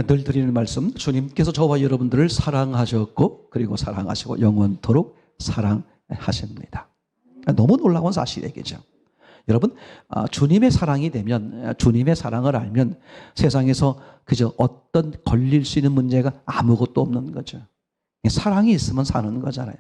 늘 드리는 말씀, 주님께서 저와 여러분들을 사랑하셨고 그리고 사랑하시고 영원토록 사랑하십니다. 너무 놀라운 사실이죠. 여러분, 주님의 사랑이 되면, 주님의 사랑을 알면 세상에서 그저 어떤 걸릴 수 있는 문제가 아무것도 없는 거죠. 사랑이 있으면 사는 거잖아요.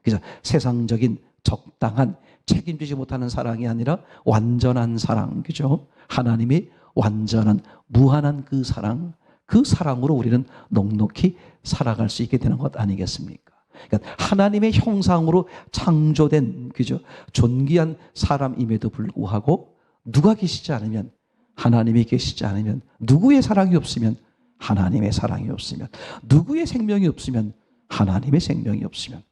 그래서 세상적인 적당한 책임지지 못하는 사랑이 아니라 완전한 사랑, 그죠? 하나님이 완전한 무한한 그 사랑으로 우리는 넉넉히 살아갈 수 있게 되는 것 아니겠습니까? 그러니까 하나님의 형상으로 창조된, 그죠? 존귀한 사람임에도 불구하고 누가 계시지 않으면, 하나님이 계시지 않으면, 누구의 사랑이 없으면 하나님의 사랑이 없으면, 누구의 생명이 없으면 하나님의 생명이 없으면,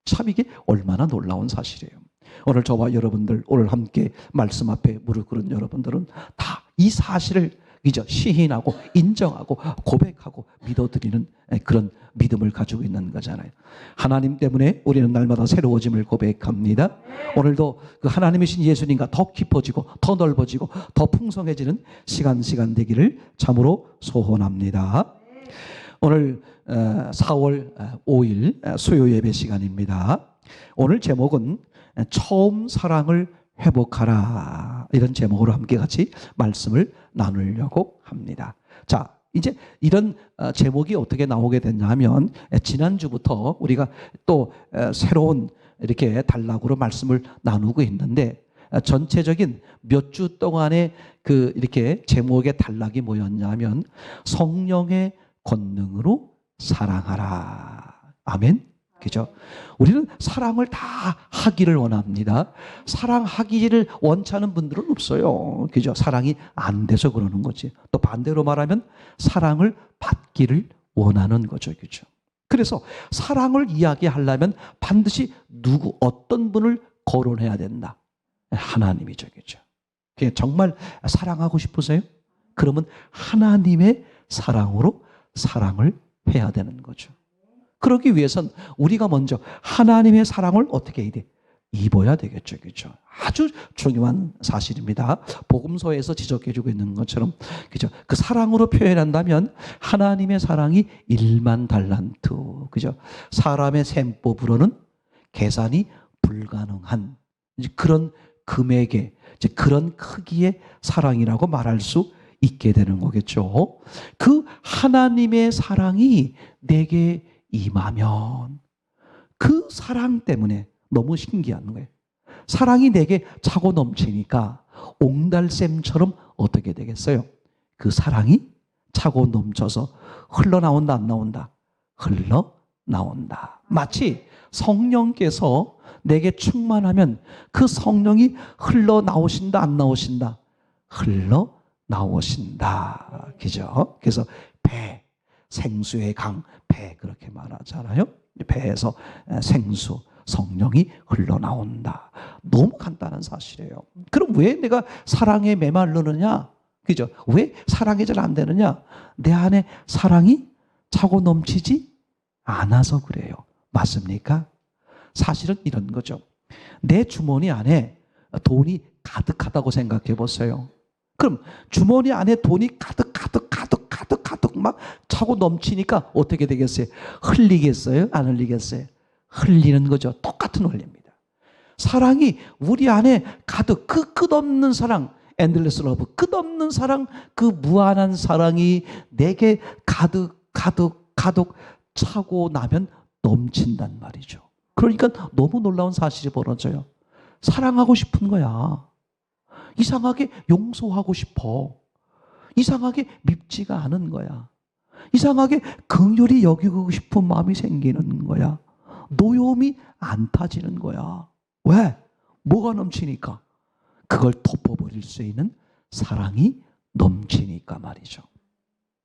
참 이게 얼마나 놀라운 사실이에요. 오늘 저와 여러분들, 오늘 함께 말씀 앞에 무릎 꿇은 여러분들은 다 이 사실을 그저 시인하고 인정하고 고백하고 믿어드리는 그런 믿음을 가지고 있는 거잖아요. 하나님 때문에 우리는 날마다 새로워짐을 고백합니다. 오늘도 그 하나님이신 예수님과 더 깊어지고 더 넓어지고 더 풍성해지는 시간 되기를 참으로 소원합니다. 오늘 4월 5일 수요 예배 시간입니다. 오늘 제목은 처음 사랑을 회복하라, 이런 제목으로 함께 같이 말씀을 나누려고 합니다. 자, 이제 이런 제목이 어떻게 나오게 됐냐면, 지난주부터 우리가 또 새로운 이렇게 단락으로 말씀을 나누고 있는데, 전체적인 몇 주 동안의 그 이렇게 제목의 단락이 뭐였냐면, 성령의 권능으로 사랑하라. 아멘. 그죠? 우리는 사랑을 다 하기를 원합니다. 사랑하기를 원치 않은 분들은 없어요. 그죠? 사랑이 안 돼서 그러는 거지. 또 반대로 말하면 사랑을 받기를 원하는 거죠. 그죠? 그래서 사랑을 이야기하려면 반드시 어떤 분을 거론해야 된다. 하나님이죠. 그죠? 정말 사랑하고 싶으세요? 그러면 하나님의 사랑으로 사랑을 해야 되는 거죠. 그러기 위해선 우리가 먼저 하나님의 사랑을 어떻게 해야 돼? 입어야 되겠죠. 그렇죠? 아주 중요한 사실입니다. 복음서에서 지적해주고 있는 것처럼, 그죠? 그 사랑으로 표현한다면 하나님의 사랑이 1만 달란트, 그죠? 사람의 셈법으로는 계산이 불가능한 그런 금액의, 그런 크기의 사랑이라고 말할 수 있게 되는 거겠죠. 그 하나님의 사랑이 내게 임하면 그 사랑 때문에 너무 신기한 거예요. 사랑이 내게 차고 넘치니까 옹달샘처럼 어떻게 되겠어요? 그 사랑이 차고 넘쳐서 흘러나온다, 안 나온다? 흘러나온다. 마치 성령께서 내게 충만하면 그 성령이 흘러나오신다, 안 나오신다? 흘러나오신다. 그죠? 그래서 생수의 강, 배, 그렇게 말하잖아요. 배에서 생수, 성령이 흘러나온다. 너무 간단한 사실이에요. 그럼 왜 내가 사랑에 메마르느냐? 그죠? 왜 사랑이 잘 안 되느냐? 내 안에 사랑이 차고 넘치지 않아서 그래요. 맞습니까? 사실은 이런 거죠. 내 주머니 안에 돈이 가득하다고 생각해 보세요. 그럼 주머니 안에 돈이 가득 막 차고 넘치니까 어떻게 되겠어요? 흘리겠어요? 안 흘리겠어요? 흘리는 거죠. 똑같은 원리입니다. 사랑이 우리 안에 가득, 그 끝없는 사랑, 엔들레스 러브, 끝없는 사랑, 그 무한한 사랑이 내게 가득 차고 나면 넘친단 말이죠. 그러니까 너무 놀라운 사실이 벌어져요. 사랑하고 싶은 거야. 이상하게 용서하고 싶어. 이상하게 밉지가 않은 거야. 이상하게 긍휼히 여기고 싶은 마음이 생기는 거야. 노여움이 안 타지는 거야. 왜? 뭐가 넘치니까? 그걸 덮어버릴 수 있는 사랑이 넘치니까 말이죠.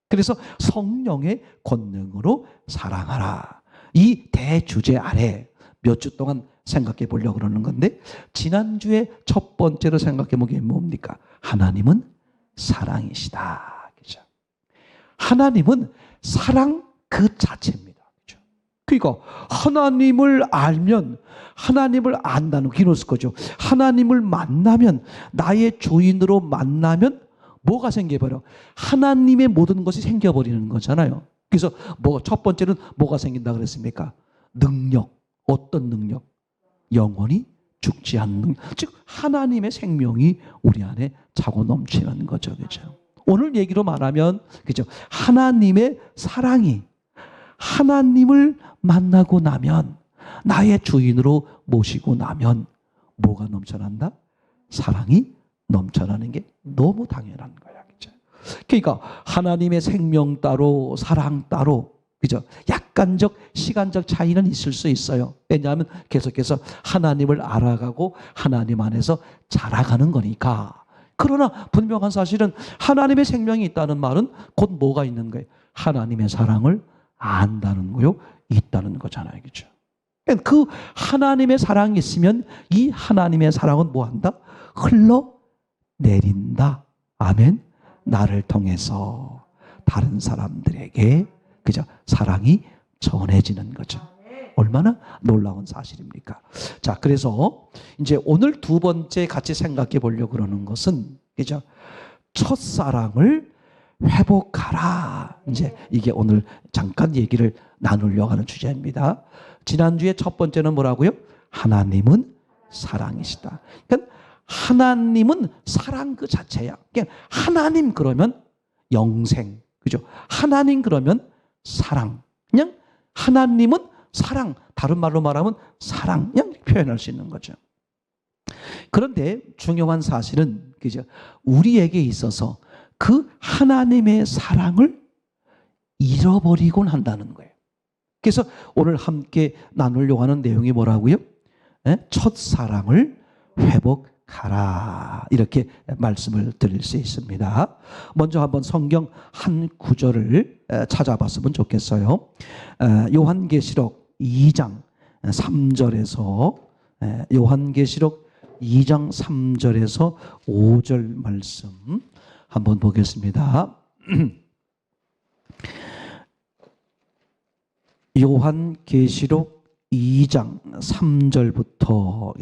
그래서 성령의 권능으로 사랑하라. 이 대주제 아래 몇 주 동안 생각해 보려고 그러는 건데, 지난주에 첫 번째로 생각해 본 게 뭡니까? 하나님은 사랑이시다. 그죠? 하나님은 사랑 그 자체입니다. 그죠? 그러니까 하나님을 알면, 하나님을 안다는 기노스코죠. 하나님을 만나면, 나의 주인으로 만나면 뭐가 생겨버려? 하나님의 모든 것이 생겨버리는 거잖아요. 그래서 첫 번째는 뭐가 생긴다 그랬습니까? 능력. 어떤 능력? 영원히 죽지 않는 능력. 즉 하나님의 생명이 우리 안에 차고 넘치는 거죠. 그죠? 오늘 얘기로 말하면 그죠? 하나님의 사랑이 하나님을 만나고 나면 나의 주인으로 모시고 나면 뭐가 넘쳐난다? 사랑이 넘쳐나는 게 너무 당연한 거야. 그죠? 그러니까 하나님의 생명 따로 사랑 따로 그죠? 약간적 시간적 차이는 있을 수 있어요. 왜냐하면 계속해서 하나님을 알아가고 하나님 안에서 자라가는 거니까. 그러나 분명한 사실은 하나님의 생명이 있다는 말은 곧 뭐가 있는 거예요? 하나님의 사랑을 안다는 거요, 있다는 거잖아요. 그죠? 그 하나님의 사랑이 있으면 이 하나님의 사랑은 뭐한다? 흘러내린다. 아멘. 나를 통해서 다른 사람들에게 그죠? 사랑이 전해지는 거죠. 얼마나 놀라운 사실입니까? 자, 그래서 이제 오늘 두 번째 같이 생각해 보려고 그러는 것은 그죠? 첫사랑을 회복하라. 이제 이게 오늘 잠깐 얘기를 나누려고 하는 주제입니다. 지난주에 첫 번째는 뭐라고요? 하나님은 사랑이시다. 그러니까 하나님은 사랑 그 자체야. 그냥 하나님 그러면 영생. 그죠? 하나님 그러면 사랑. 그냥 하나님은 사랑. 다른 말로 말하면 사랑. 그냥 표현할 수 있는 거죠. 그런데 중요한 사실은 그죠? 우리에게 있어서 그 하나님의 사랑을 잃어버리곤 한다는 거예요. 그래서 오늘 함께 나누려고 하는 내용이 뭐라고요? 첫사랑을 회복하라. 이렇게 말씀을 드릴 수 있습니다. 먼저 한번 성경 한 구절을 찾아봤으면 좋겠어요. 요한계시록 2장 3절에서 요한계시록 2장 3절에서 5절 말씀 한번 보겠습니다. 요한계시록 2장 3절부터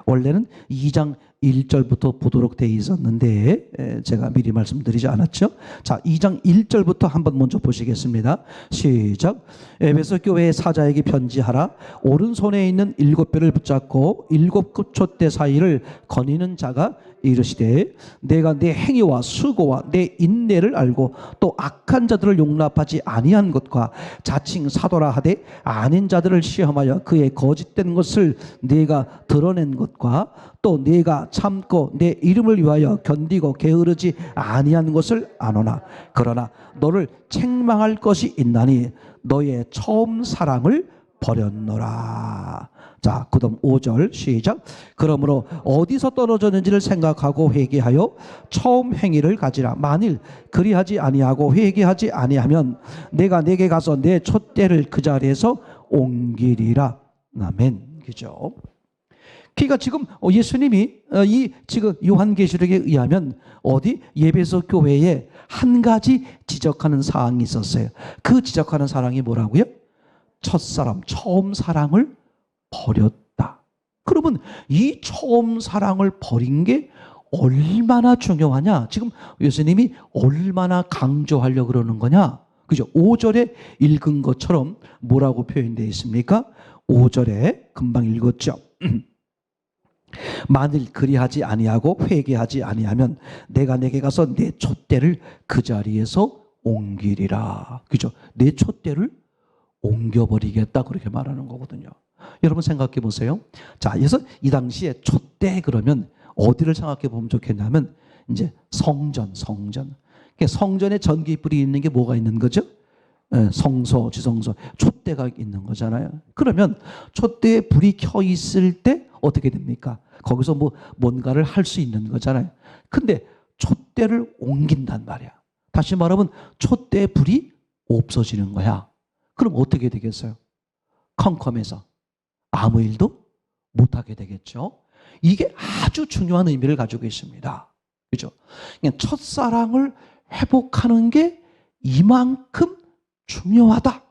원래는 2장 1절부터 보도록 되어 있었는데 제가 미리 말씀드리지 않았죠. 자, 2장 1절부터 한번 먼저 보시겠습니다. 시작. 에베소 교회의 사자에게 편지하라. 오른손에 있는 7뼈를 붙잡고 7 촛대 사이를 거니는 자가 이르시되 내가 내 행위와 수고와 내 인내를 알고 또 악한 자들을 용납하지 아니한 것과 자칭 사도라 하되 아닌 자들을 시험하여 그의 거짓된 것을 네가 드러낸 것과 또 네가 참고 내 이름을 위하여 견디고 게으르지 아니한 것을 아노나 그러나 너를 책망할 것이 있나니 너의 처음 사랑을 버렸노라. 자, 그다음 5절 시작. 그러므로 어디서 떨어졌는지를 생각하고 회개하여 처음 행위를 가지라. 만일 그리하지 아니하고 회개하지 아니하면 내가 내게 가서 내 촛대를 그 자리에서 옮기리라. 아멘. 그죠? 그러니까 지금 예수님이 이 지금 요한계시록에 의하면 어디 예배소 교회에 한 가지 지적하는 사항이 있었어요. 그 지적하는 사랑이 뭐라고요? 첫사랑, 처음 사랑을 버렸다. 그러면 이 처음 사랑을 버린 게 얼마나 중요하냐? 지금 예수님이 얼마나 강조하려고 그러는 거냐? 그죠? 5절에 읽은 것처럼 뭐라고 표현되어 있습니까? 5절에 금방 읽었죠. 만일 그리하지 아니하고 회개하지 아니하면 내가 내게 가서 내 촛대를 그 자리에서 옮기리라. 그죠? 내 촛대를 옮겨버리겠다. 그렇게 말하는 거거든요. 여러분 생각해 보세요. 자, 그래서 이 당시에 촛대 그러면 어디를 생각해 보면 좋겠냐면 이제 성전. 그러니까 성전에 전기불이 있는 게 뭐가 있는 거죠? 성소, 지성소, 촛대가 있는 거잖아요. 그러면 촛대에 불이 켜 있을 때 어떻게 됩니까? 거기서 뭐 뭔가를 할 수 있는 거잖아요. 근데 촛대를 옮긴단 말이야. 다시 말하면 촛대에 불이 없어지는 거야. 그럼 어떻게 되겠어요? 컴컴해서 아무 일도 못하게 되겠죠. 이게 아주 중요한 의미를 가지고 있습니다. 그죠? 그냥 첫사랑을 회복하는 게 이만큼 중요하다.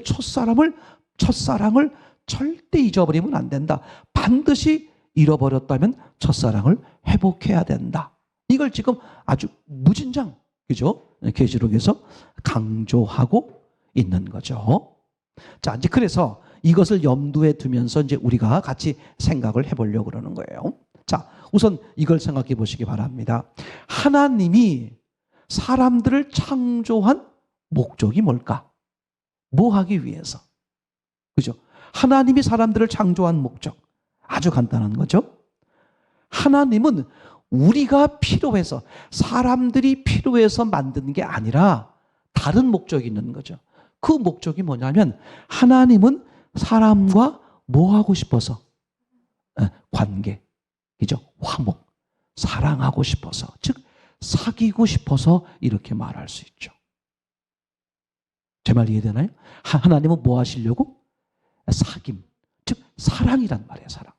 첫사랑을 절대 잊어버리면 안 된다. 반드시 잃어버렸다면 첫사랑을 회복해야 된다. 이걸 지금 아주 무진장, 그죠? 계시록에서 강조하고 있는 거죠. 자, 이제 그래서 이것을 염두에 두면서 이제 우리가 같이 생각을 해보려고 그러는 거예요. 자, 우선 이걸 생각해 보시기 바랍니다. 하나님이 사람들을 창조한 목적이 뭘까? 뭐 하기 위해서? 그죠? 하나님이 사람들을 창조한 목적. 아주 간단한 거죠. 하나님은 우리가 필요해서, 사람들이 필요해서 만든 게 아니라 다른 목적이 있는 거죠. 그 목적이 뭐냐면 하나님은 사람과 뭐 하고 싶어서? 관계, 그죠? 화목, 사랑하고 싶어서, 즉 사귀고 싶어서 이렇게 말할 수 있죠. 제 말 이해되나요? 하나님은 뭐 하시려고? 사귐, 즉 사랑이란 말이에요. 사랑.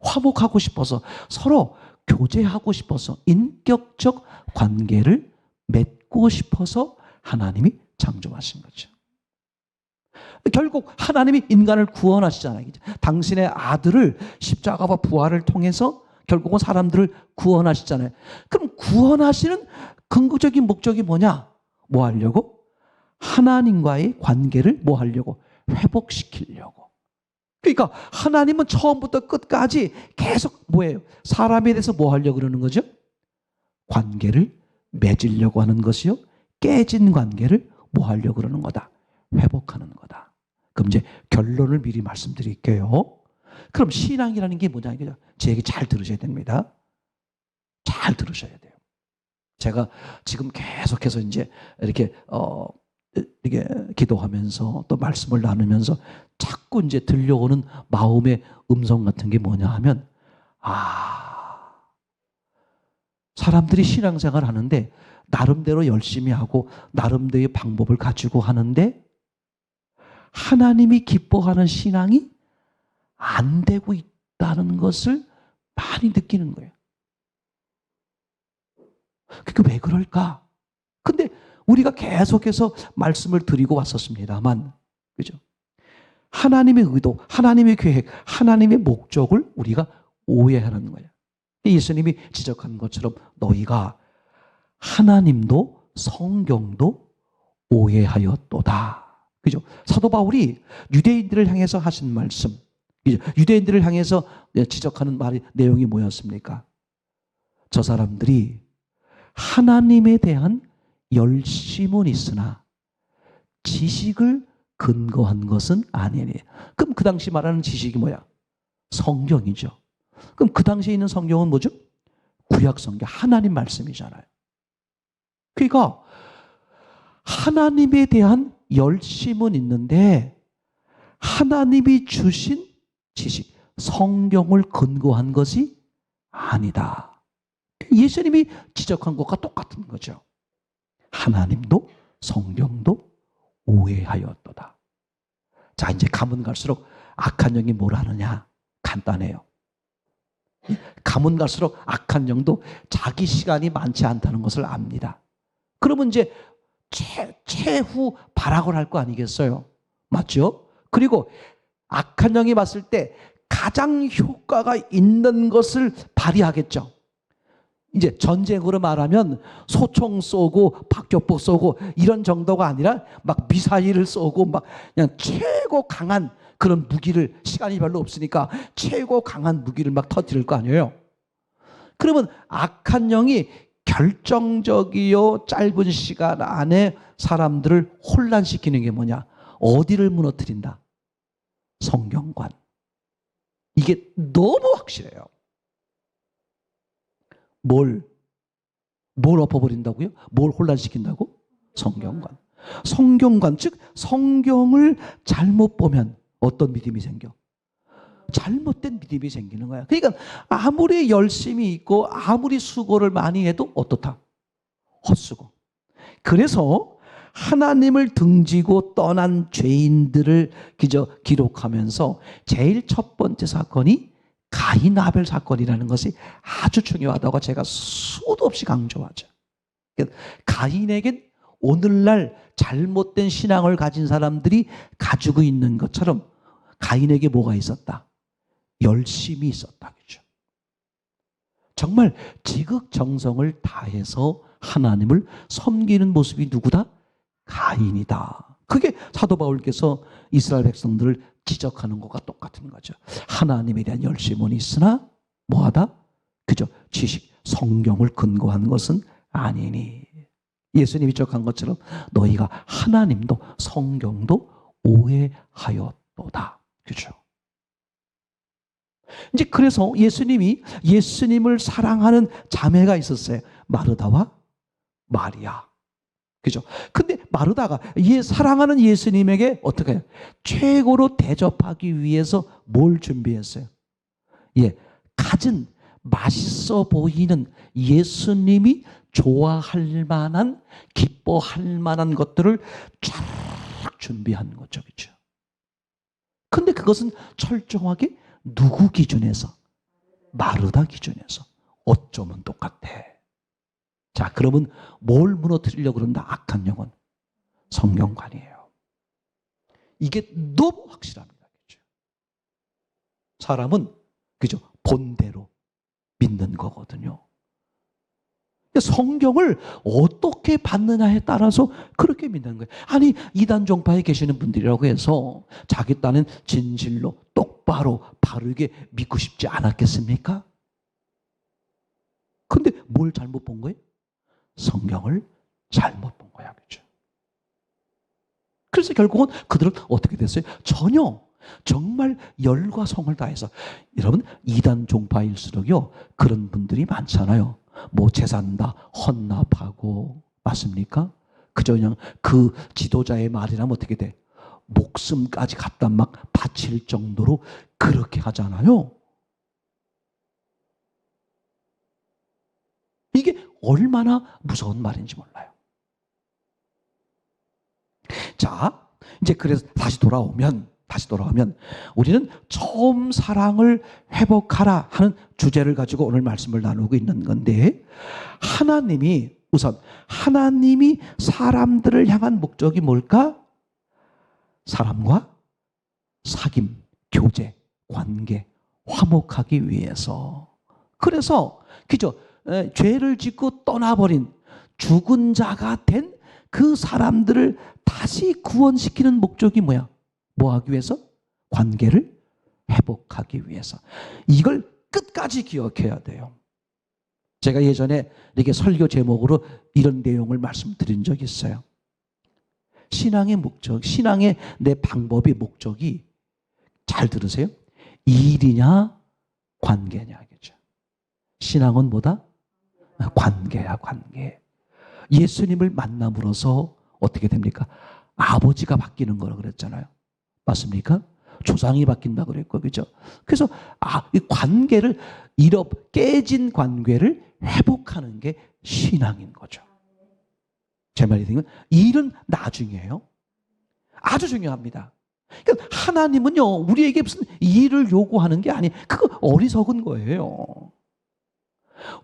화목하고 싶어서, 서로 교제하고 싶어서, 인격적 관계를 맺고 싶어서 하나님이 창조하신 거죠. 결국 하나님이 인간을 구원하시잖아요. 당신의 아들을 십자가와 부활을 통해서 결국은 사람들을 구원하시잖아요. 그럼 구원하시는 궁극적인 목적이 뭐냐? 뭐 하려고? 하나님과의 관계를 뭐 하려고? 회복시키려고. 그러니까 하나님은 처음부터 끝까지 계속 뭐예요? 사람에 대해서 뭐 하려고 그러는 거죠? 관계를 맺으려고 하는 것이요. 깨진 관계를 뭐 하려고 그러는 거다? 회복하는 거다. 그럼 이제 결론을 미리 말씀드릴게요. 그럼 신앙이라는 게 뭐냐? 제 얘기 잘 들으셔야 됩니다. 잘 들으셔야 돼요. 제가 지금 계속해서 이제 이렇게 기도하면서 또 말씀을 나누면서 자꾸 이제 들려오는 마음의 음성 같은 게 뭐냐 하면, 사람들이 신앙생활 하는데 나름대로 열심히 하고 나름대로의 방법을 가지고 하는데 하나님이 기뻐하는 신앙이 안 되고 있다는 것을 많이 느끼는 거예요. 그게 왜 그럴까? 근데 우리가 계속해서 말씀을 드리고 왔었습니다만, 그죠? 하나님의 의도, 하나님의 계획, 하나님의 목적을 우리가 오해하는 거예요. 예수님이 지적한 것처럼 너희가 하나님도 성경도 오해하였도다. 그죠? 사도 바울이 유대인들을 향해서 하신 말씀, 그죠? 유대인들을 향해서 지적하는 내용이 뭐였습니까? 저 사람들이 하나님에 대한 열심은 있으나 지식을 근거한 것은 아니니. 그럼 그 당시 말하는 지식이 뭐야? 성경이죠. 그럼 그 당시에 있는 성경은 뭐죠? 구약 성경, 하나님 말씀이잖아요. 그러니까 하나님에 대한 열심은 있는데 하나님이 주신 지식, 성경을 근거한 것이 아니다. 예수님이 지적한 것과 똑같은 거죠. 하나님도 성경도 오해하였도다. 자, 이제 가면 갈수록 악한 영이 뭘 하느냐? 간단해요. 가면 갈수록 악한 영도 자기 시간이 많지 않다는 것을 압니다. 그러면 이제 최후 발악을 할 거 아니겠어요? 맞죠? 그리고 악한 영이 봤을 때 가장 효과가 있는 것을 발휘하겠죠. 이제 전쟁으로 말하면 소총 쏘고 박격포 쏘고 이런 정도가 아니라 막 미사일을 쏘고 막 그냥 최고 강한 그런 무기를, 시간이 별로 없으니까 최고 강한 무기를 막 터뜨릴 거 아니에요. 그러면 악한 영이 결정적이요 짧은 시간 안에 사람들을 혼란시키는 게 뭐냐? 어디를 무너뜨린다? 성경관. 이게 너무 확실해요. 뭘 엎어버린다고요? 뭘 혼란시킨다고? 성경관. 성경관, 즉 성경을 잘못 보면 어떤 믿음이 생겨? 잘못된 믿음이 생기는 거야. 그러니까 아무리 열심히 있고 아무리 수고를 많이 해도 어떻다? 헛수고. 그래서 하나님을 등지고 떠난 죄인들을 기록하면서 제일 첫 번째 사건이 가인 아벨 사건이라는 것이 아주 중요하다고 제가 수도 없이 강조하죠. 가인에겐 오늘날 잘못된 신앙을 가진 사람들이 가지고 있는 것처럼 가인에게 뭐가 있었다? 열심이 있었다. 그죠? 정말 지극정성을 다해서 하나님을 섬기는 모습이 누구다? 가인이다. 그게 사도 바울께서 이스라엘 백성들을 지적하는 것과 똑같은 거죠. 하나님에 대한 열심은 있으나 뭐하다? 그저 지식, 성경을 근거한 것은 아니니. 예수님이 지적한 것처럼 너희가 하나님도 성경도 오해하였도다. 그죠? 이제 그래서 예수님을 사랑하는 자매가 있었어요. 마르다와 마리아. 그죠? 근데 마르다가 사랑하는 예수님에게 어떻게 해요? 최고로 대접하기 위해서 뭘 준비했어요? 갖은 맛있어 보이는 예수님이 좋아할 만한, 기뻐할 만한 것들을 쫙 준비한 거죠. 그죠? 근데 그것은 철저하게 누구 기준에서? 마르다 기준에서. 어쩌면 똑같아. 자, 그러면 뭘 무너뜨리려고 그런다? 악한 영혼. 성경관이에요. 이게 너무 확실합니다. 그죠? 사람은 그죠? 본대로 믿는 거거든요. 성경을 어떻게 받느냐에 따라서 그렇게 믿는 거예요. 아니, 이단 종파에 계시는 분들이라고 해서 자기 딴은 진실로 똑바로 바르게 믿고 싶지 않았겠습니까? 근데 뭘 잘못 본 거예요? 성경을 잘못 본 거야. 그죠? 그래서 결국은 그들은 어떻게 됐어요? 전혀 정말 열과 성을 다해서. 여러분, 이단 종파일수록요 그런 분들이 많잖아요. 뭐 재산 다 헌납하고, 맞습니까? 그저 그냥 그 지도자의 말이라면 어떻게 돼? 목숨까지 갖다 막 바칠 정도로 그렇게 하잖아요. 이게 얼마나 무서운 말인지 몰라요. 자, 이제 그래서 다시 돌아오면 우리는 처음 사랑을 회복하라 하는 주제를 가지고 오늘 말씀을 나누고 있는 건데, 하나님이 사람들을 향한 목적이 뭘까? 사람과 사귐, 교제, 관계, 화목하기 위해서. 그래서 그죠? 죄를 짓고 떠나버린 죽은 자가 된 그 사람들을 다시 구원시키는 목적이 뭐야? 뭐 하기 위해서? 관계를 회복하기 위해서. 이걸 끝까지 기억해야 돼요. 제가 예전에 이렇게 설교 제목으로 이런 내용을 말씀드린 적이 있어요. 신앙의 목적, 신앙의 내 방법의 목적이, 잘 들으세요, 일이냐 관계냐. 그죠? 신앙은 뭐다? 관계야, 관계. 예수님을 만남으로써 어떻게 됩니까? 아버지가 바뀌는 거라고 그랬잖아요. 맞습니까? 조상이 바뀐다 그랬고, 그죠? 그래서 이 관계를 깨진 관계를 회복하는 게 신앙인 거죠. 제 말이 되면 일은 나중이에요. 아주 중요합니다. 그러니까 하나님은요 우리에게 무슨 일을 요구하는 게 아니에요. 그거 어리석은 거예요.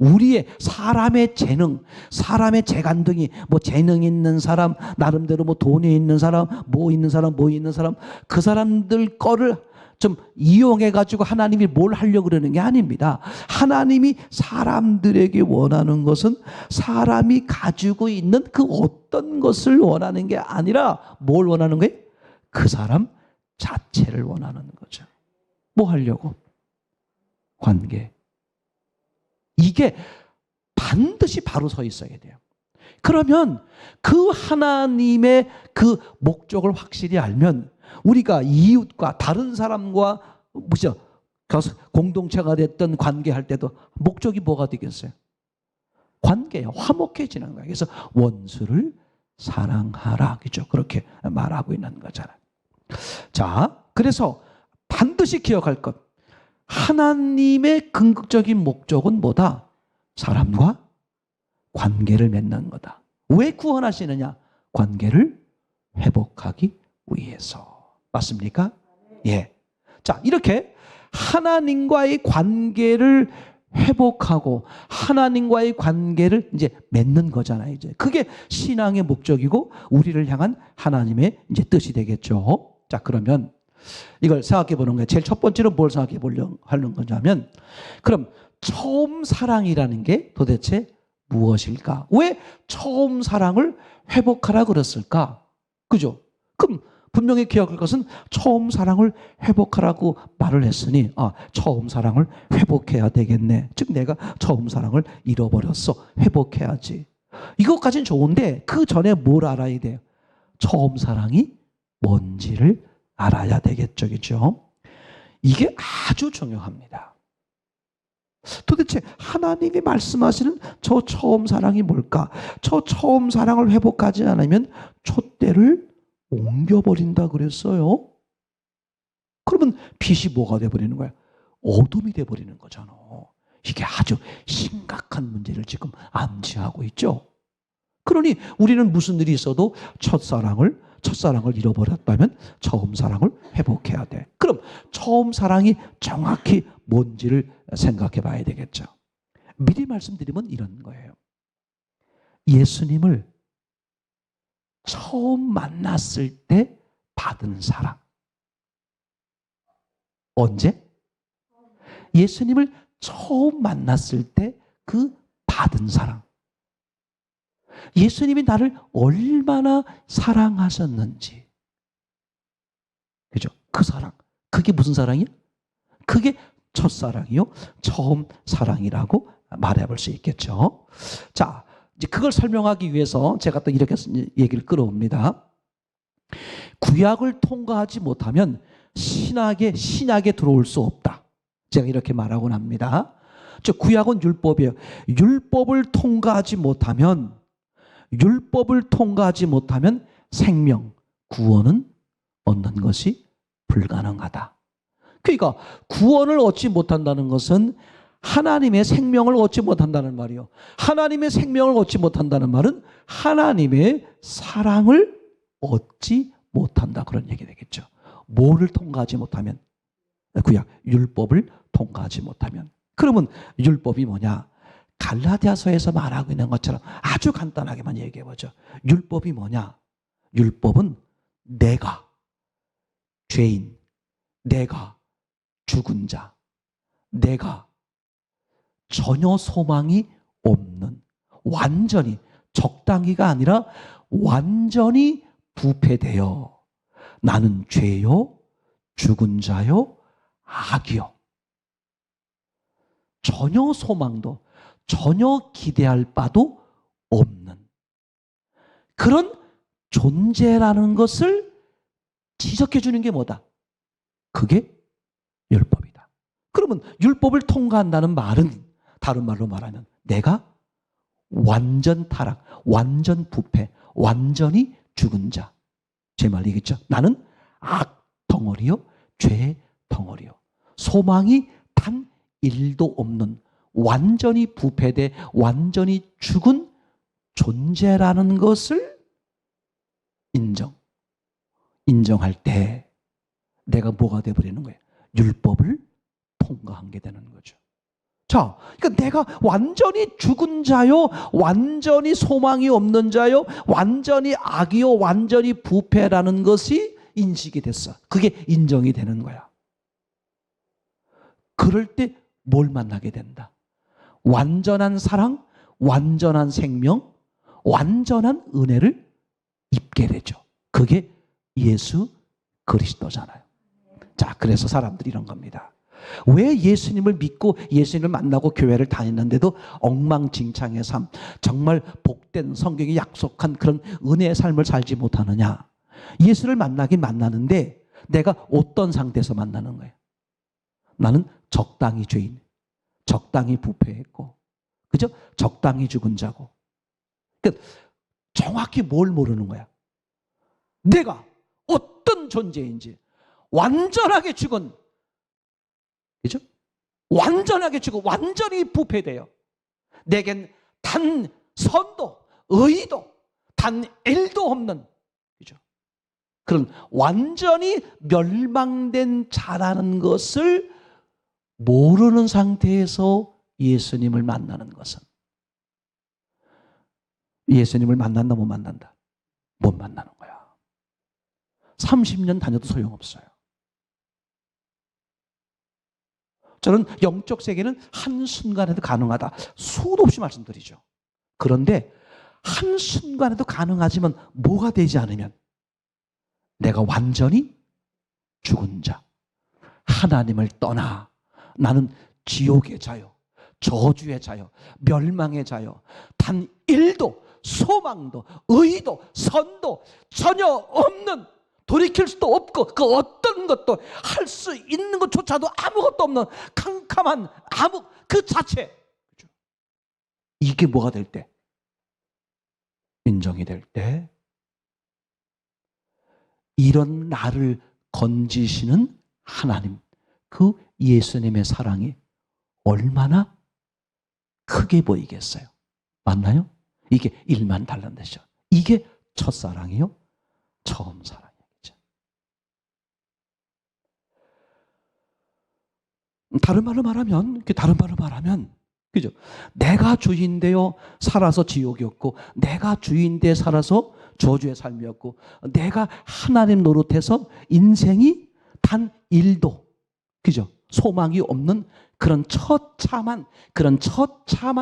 우리의 사람의 재능, 사람의 재간등이, 뭐 재능 있는 사람, 나름대로 뭐 돈이 있는 사람, 뭐 있는 사람, 그 사람들 거를 좀 이용해가지고 하나님이 뭘 하려고 그러는 게 아닙니다. 하나님이 사람들에게 원하는 것은 사람이 가지고 있는 그 어떤 것을 원하는 게 아니라 뭘 원하는 거예요? 그 사람 자체를 원하는 거죠. 뭐 하려고? 관계. 이게 반드시 바로 서 있어야 돼요. 그러면 그 하나님의 그 목적을 확실히 알면 우리가 이웃과 다른 사람과 뭐죠? 공동체가 됐던 관계할 때도 목적이 뭐가 되겠어요? 관계예요. 화목해지는 거예요. 그래서 원수를 사랑하라. 그죠? 그렇게 말하고 있는 거잖아요. 자, 그래서 반드시 기억할 것. 하나님의 궁극적인 목적은 뭐다? 사람과 관계를 맺는 거다. 왜 구원하시느냐? 관계를 회복하기 위해서. 맞습니까? 예. 자, 이렇게 하나님과의 관계를 회복하고 하나님과의 관계를 이제 맺는 거잖아요. 이제 그게 신앙의 목적이고 우리를 향한 하나님의 이제 뜻이 되겠죠. 자, 그러면 이걸 생각해 보는 거예요. 제일 첫 번째로 뭘 생각해 보려고 하는 거냐면, 그럼 처음 사랑이라는 게 도대체 무엇일까? 왜 처음 사랑을 회복하라 그랬을까? 그죠? 그럼 분명히 기억할 것은 처음 사랑을 회복하라고 말을 했으니 처음 사랑을 회복해야 되겠네. 즉 내가 처음 사랑을 잃어버렸어. 회복해야지. 이것까지는 좋은데 그 전에 뭘 알아야 돼요? 처음 사랑이 뭔지를 알아야 되겠죠. 그죠? 이게 아주 중요합니다. 도대체 하나님이 말씀하시는 저 처음 사랑이 뭘까? 저 처음 사랑을 회복하지 않으면 촛대를 옮겨버린다 그랬어요. 그러면 빛이 뭐가 돼버리는 거야? 어둠이 돼버리는 거잖아. 이게 아주 심각한 문제를 지금 암시하고 있죠. 그러니 우리는 무슨 일이 있어도 첫사랑을 잃어버렸다면 처음 사랑을 회복해야 돼. 그럼 처음 사랑이 정확히 뭔지를 생각해 봐야 되겠죠. 미리 말씀드리면 이런 거예요. 예수님을 처음 만났을 때 받은 사랑. 언제? 예수님을 처음 만났을 때 그 받은 사랑. 예수님이 나를 얼마나 사랑하셨는지. 그죠? 그 사랑. 그게 무슨 사랑이요? 그게 첫사랑이요. 처음 사랑이라고 말해볼 수 있겠죠. 자, 이제 그걸 설명하기 위해서 제가 또 이렇게 얘기를 끌어옵니다. 구약을 통과하지 못하면 신약에 들어올 수 없다. 제가 이렇게 말하곤 합니다. 즉 구약은 율법이에요. 율법을 통과하지 못하면 생명, 구원은 얻는 것이 불가능하다. 그러니까 구원을 얻지 못한다는 것은 하나님의 생명을 얻지 못한다는 말이요. 하나님의 생명을 얻지 못한다는 말은 하나님의 사랑을 얻지 못한다. 그런 얘기 되겠죠. 뭐를 통과하지 못하면? 구약, 율법을 통과하지 못하면. 그러면 율법이 뭐냐? 갈라디아서에서 말하고 있는 것처럼 아주 간단하게만 얘기해보죠. 율법이 뭐냐? 율법은 내가 죄인, 내가 죽은 자, 내가 전혀 소망이 없는, 완전히, 적당히가 아니라 완전히 부패되어 나는 죄요, 죽은 자요, 악이요. 전혀 소망도, 전혀 기대할 바도 없는 그런 존재라는 것을 지적해 주는 게 뭐다? 그게 율법이다. 그러면 율법을 통과한다는 말은 다른 말로 말하면 내가 완전 타락, 완전 부패, 완전히 죽은 자. 제 말이겠죠. 나는 악 덩어리요, 죄 덩어리요. 소망이 단 1도 없는 완전히 부패돼 완전히 죽은 존재라는 것을 인정할 때 내가 뭐가 돼버리는 거예요? 율법을 통과한 게 되는 거죠. 자, 그러니까 내가 완전히 죽은 자요, 완전히 소망이 없는 자요, 완전히 악이요, 완전히 부패라는 것이 인식이 됐어. 그게 인정이 되는 거야. 그럴 때 뭘 만나게 된다? 완전한 사랑, 완전한 생명, 완전한 은혜를 입게 되죠. 그게 예수 그리스도잖아요. 자, 그래서 사람들이 이런 겁니다. 왜 예수님을 믿고 예수님을 만나고 교회를 다녔는데도 엉망진창의 삶, 정말 복된 성경이 약속한 그런 은혜의 삶을 살지 못하느냐? 예수를 만나긴 만나는데 내가 어떤 상태에서 만나는 거예요? 나는 적당히 죄인, 적당히 부패했고, 그죠? 적당히 죽은 자고. 그러니까 정확히 뭘 모르는 거야? 내가 어떤 존재인지 완전하게 죽은, 그죠? 완전하게 죽고 완전히 부패돼요. 내겐 단 선도, 의도, 단 1도 없는, 그죠? 그런 완전히 멸망된 자라는 것을 모르는 상태에서 예수님을 만나는 것은, 예수님을 만난다 못 만난다? 못 만나는 거야. 30년 다녀도 소용없어요. 저는 영적 세계는 한순간에도 가능하다. 수도 없이 말씀드리죠. 그런데 한순간에도 가능하지만 뭐가 되지 않으면 내가 완전히 죽은 자, 하나님을 떠나 나는 지옥의 자요, 저주의 자요, 멸망의 자요, 단 1도 소망도 의도 선도 전혀 없는, 돌이킬 수도 없고 그 어떤 것도 할 수 있는 것조차도 아무것도 없는 캄캄한 암흑 그 자체. 이게 뭐가 될 때? 인정이 될 때 이런 나를 건지시는 하나님, 그 예수님의 사랑이 얼마나 크게 보이겠어요? 맞나요? 이게 1만 달란트죠. 이게 첫사랑이요, 처음 사랑이죠. 다른 말로 말하면 그죠? 내가 주인되어 살아서 지옥이었고, 내가 주인되어 살아서 저주의 삶이었고, 내가 하나님 노릇해서 인생이 단 1도, 그죠? 소망이 없는 그런 처참한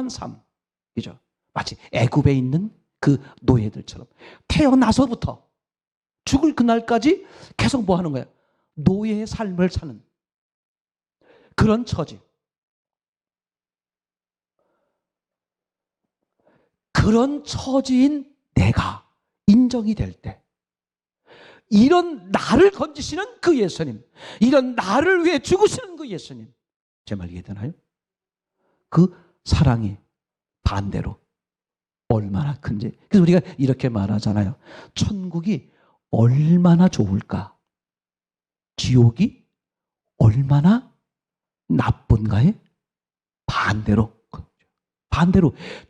삶, 그죠? 마치 애굽에 있는 그 노예들처럼 태어나서부터 죽을 그날까지 계속 뭐 하는 거야? 노예의 삶을 사는 그런 처지. 그런 처지인 내가 인정이 될 때, 이런 나를 건지시는 그 예수님, 이런 나를 위해 죽으시는 그 예수님, 제 말 이해되나요? 그 사랑이 반대로 얼마나 큰지. 그래서 우리가 이렇게 말하잖아요. 천국이 얼마나 좋을까, 지옥이 얼마나 나쁜가에 반대로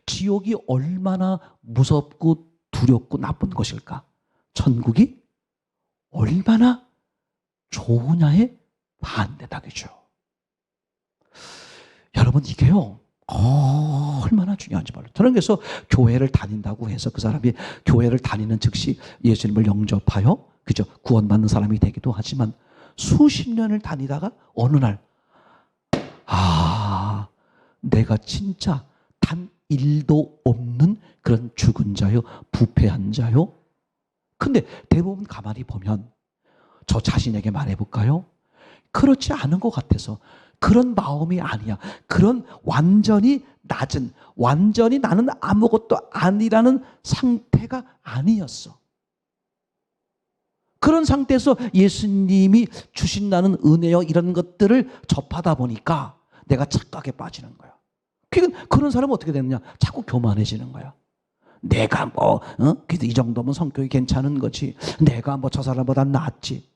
지옥이 얼마나 무섭고 두렵고 나쁜 것일까, 천국이 얼마나 좋으냐에 반대다겠죠. 여러분, 이게요 얼마나 중요한지 몰라요. 저는 그래서 교회를 다닌다고 해서 그 사람이 교회를 다니는 즉시 예수님을 영접하여 그죠, 구원받는 사람이 되기도 하지만, 수십 년을 다니다가 어느 날 내가 진짜 단 1도 없는 그런 죽은 자요, 부패한 자요. 근데 대부분 가만히 보면 저 자신에게 말해볼까요? 그렇지 않은 것 같아서, 그런 마음이 아니야. 그런 완전히 낮은, 완전히 나는 아무것도 아니라는 상태가 아니었어. 그런 상태에서 예수님이 주신다는 은혜요, 이런 것들을 접하다 보니까 내가 착각에 빠지는 거야. 그런 사람은 어떻게 되느냐? 자꾸 교만해지는 거야. 내가 그래도 이 정도면 성격이 괜찮은 거지. 내가 저 사람보다 낫지.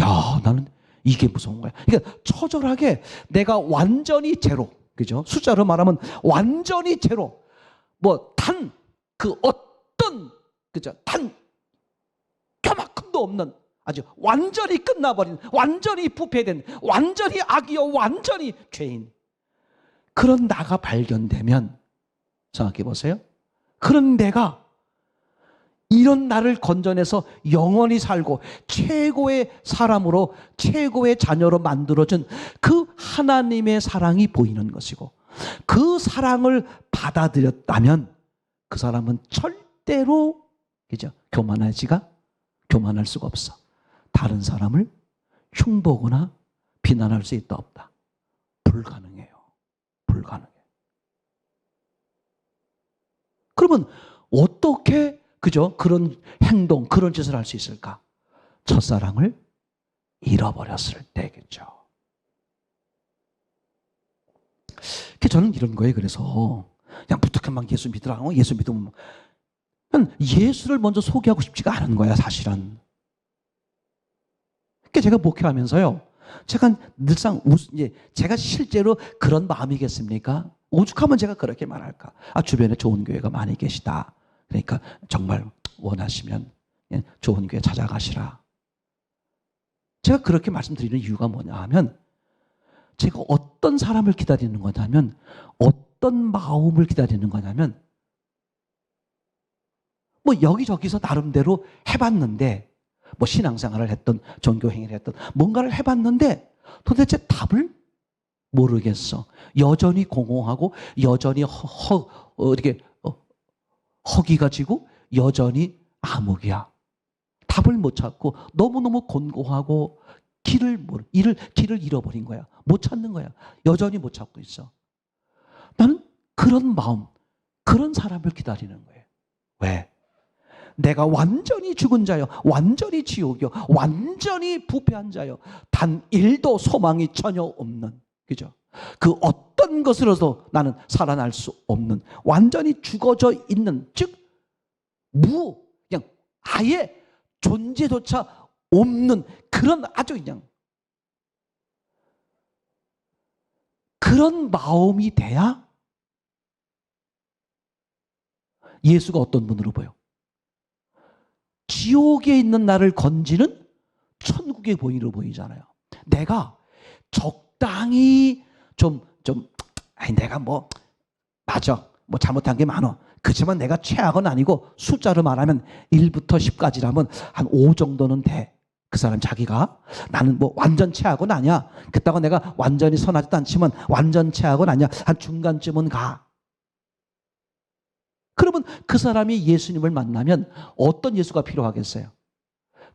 야, 나는 이게 무서운 거야. 그러니까 처절하게 내가 완전히 제로, 그죠? 숫자로 말하면 완전히 제로. 단 그 어떤, 그죠? 단 그만큼도 없는, 아주 완전히 끝나버린, 완전히 부패된, 완전히 악이요, 완전히 죄인. 그런 나가 발견되면, 생각해 보세요. 그런 내가 이런 나를 건져내서 영원히 살고 최고의 사람으로, 최고의 자녀로 만들어준 그 하나님의 사랑이 보이는 것이고, 그 사랑을 받아들였다면 그 사람은 절대로, 그죠, 교만할 수가 없어. 다른 사람을 흉보거나 비난할 수 있다 없다. 불가능해요. 그러면 어떻게, 그죠, 그런 행동, 그런 짓을 할 수 있을까? 첫사랑을 잃어버렸을 때겠죠. 저는 이런 거예요. 그래서 그냥 부탁하면 예수 믿으라. 예수 믿으면 예수를 먼저 소개하고 싶지가 않은 거야, 사실은. 제가 목회하면서요, 제가 늘상 제가 실제로 그런 마음이겠습니까? 오죽하면 제가 그렇게 말할까? 주변에 좋은 교회가 많이 계시다. 그러니까 정말 원하시면 좋은 교회 찾아가시라. 제가 그렇게 말씀드리는 이유가 뭐냐 하면, 제가 어떤 사람을 기다리는 거냐면, 어떤 마음을 기다리는 거냐면, 여기저기서 나름대로 해봤는데 뭐 신앙생활을 했던 종교 행위를 했던 뭔가를 해봤는데 도대체 답을 모르겠어. 여전히 공허하고 여전히 이렇게 허기가 지고 여전히 암흑이야. 답을 못 찾고 너무너무 곤고하고 길을 잃어버린 거야. 못 찾는 거야. 여전히 못 찾고 있어. 나는 그런 마음, 그런 사람을 기다리는 거예요. 왜? 내가 완전히 죽은 자요, 완전히 지옥이요, 완전히 부패한 자요, 단 1도 소망이 전혀 없는, 그죠? 그 어떤 것으로도 나는 살아날 수 없는, 완전히 죽어져 있는, 즉 그냥 아예 존재조차 없는 그런 아주 그냥 그런 마음이 돼야 예수가 어떤 분으로 보여? 지옥에 있는 나를 건지는 천국의 본인으로 보이잖아요. 내가 적당히 내가 맞아. 잘못한 게 많아. 그렇지만 내가 최악은 아니고 숫자로 말하면 1부터 10까지라면 한 5 정도는 돼. 그 사람 자기가 나는 완전 최악은 아니야. 그렇다고 내가 완전히 선하지도 않지만 완전 최악은 아니야. 한 중간쯤은 가. 그러면 그 사람이 예수님을 만나면 어떤 예수가 필요하겠어요?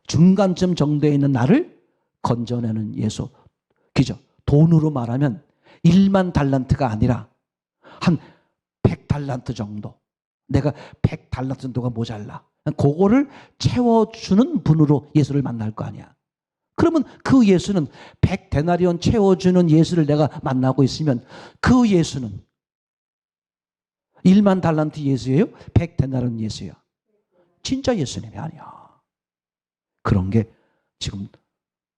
중간쯤 정도에 있는 나를 건져내는 예수. 그죠? 돈으로 말하면 1만 달란트가 아니라 한 100달란트 정도. 내가 100달란트 정도가 모자라. 그거를 채워주는 분으로 예수를 만날 거 아니야. 그러면 그 예수는 100데나리온 채워주는 예수를 내가 만나고 있으면 그 예수는 1만 달란트 예수예요? 100데나리온 예수예요? 진짜 예수님이 아니야. 그런 게 지금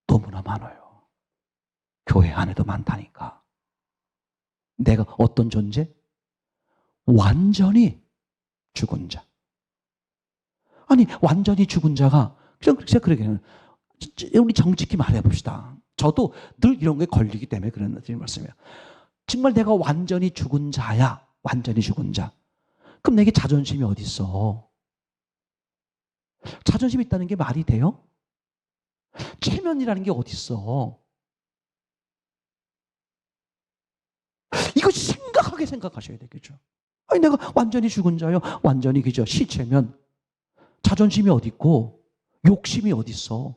너무나 많아요. 교회 안에도 많다니까. 내가 어떤 존재? 완전히 죽은 자. 아니 완전히 죽은 자가 그냥 우리 정직히 말해봅시다. 저도 늘 이런 게 걸리기 때문에 그런 말씀이에요. 정말 내가 완전히 죽은 자야. 완전히 죽은 자. 그럼 내게 자존심이 어디 있어? 자존심이 있다는 게 말이 돼요? 체면이라는 게 어디 있어? 이거 심각하게 생각하셔야 되겠죠. 아니 내가 완전히 죽은 자요. 완전히 그죠. 시체면 자존심이 어디 있고 욕심이 어디 있어?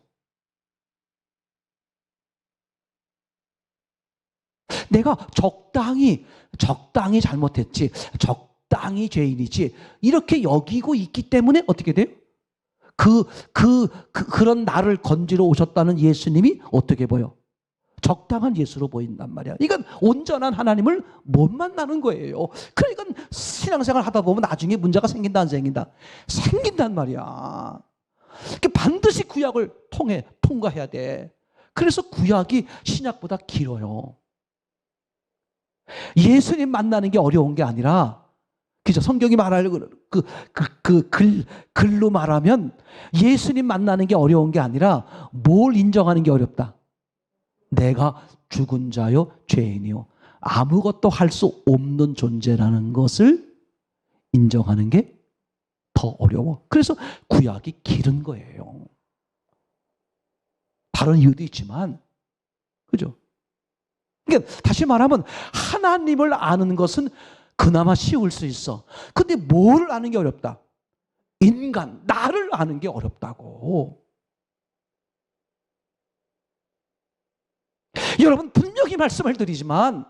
내가 적당히 잘못했지, 적당히 죄인이지 이렇게 여기고 있기 때문에 어떻게 돼요? 그런 나를 건지러 오셨다는 예수님이 어떻게 보여? 적당한 예수로 보인단 말이야. 이건 온전한 하나님을 못 만나는 거예요. 그러니까 신앙생활 하다 보면 나중에 문제가 생긴다 안 생긴다? 생긴단 말이야. 반드시 구약을 통과해야 돼. 그래서 구약이 신약보다 길어요. 예수님 만나는 게 어려운 게 아니라, 그죠? 성경이 말하는 글로 말하면 예수님 만나는 게 어려운 게 아니라 뭘 인정하는 게 어렵다? 내가 죽은 자요, 죄인이요, 아무것도 할 수 없는 존재라는 것을 인정하는 게 더 어려워. 그래서 구약이 길은 거예요. 다른 이유도 있지만, 그죠? 그러니까 다시 말하면 하나님을 아는 것은 그나마 쉬울 수 있어. 근데 뭐를 아는 게 어렵다? 인간, 나를 아는 게 어렵다고. 여러분 분명히 말씀을 드리지만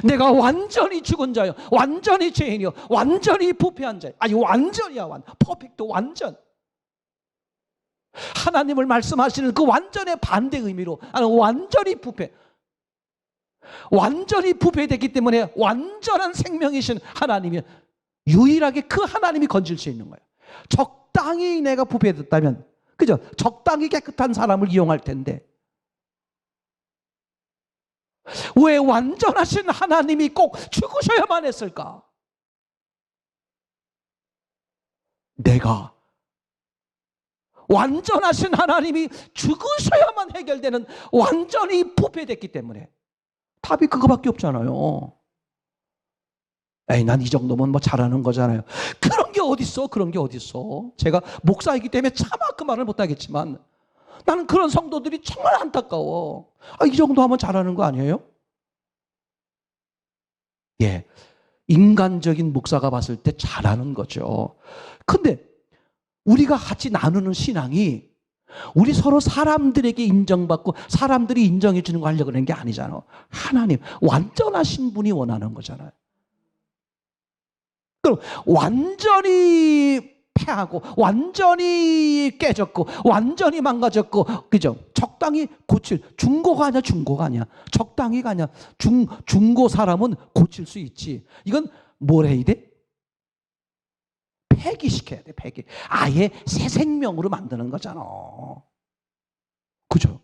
내가 완전히 죽은 자요, 완전히 죄인이요, 완전히 부패한 자요. 아니 완전이야. 퍼펙트 완전. 하나님을 말씀하시는 그 완전의 반대 의미로 나는 완전히 부패. 완전히 부패됐기 때문에 완전한 생명이신 하나님이 유일하게 그 하나님이 건질 수 있는 거예요. 적당히 내가 부패됐다면, 그죠? 적당히 깨끗한 사람을 이용할 텐데 왜 완전하신 하나님이 꼭 죽으셔야만 했을까? 내가 완전하신 하나님이 죽으셔야만 해결되는 완전히 부패됐기 때문에 답이 그거밖에 없잖아요. 에이, 난 이 정도면 뭐 잘하는 거잖아요. 그런 게 어딨어? 그런 게 어딨어? 제가 목사이기 때문에 차마 그 말을 못하겠지만 나는 그런 성도들이 정말 안타까워. 이 정도 하면 잘하는 거 아니에요? 예. 인간적인 목사가 봤을 때 잘하는 거죠. 근데 우리가 같이 나누는 신앙이 우리 서로 사람들에게 인정받고 사람들이 인정해 주는 거 하려고 하는 게 아니잖아. 하나님, 완전하신 분이 원하는 거잖아요. 그럼 완전히 패하고 완전히 깨졌고 완전히 망가졌고, 그죠? 적당히 고칠, 중고가 아니야. 중고가 아니야. 적당히가 아니야. 중고 사람은 고칠 수 있지. 이건 뭘 해야 돼? 폐기시켜야 돼. 폐기. 아예 새 생명으로 만드는 거잖아. 그죠?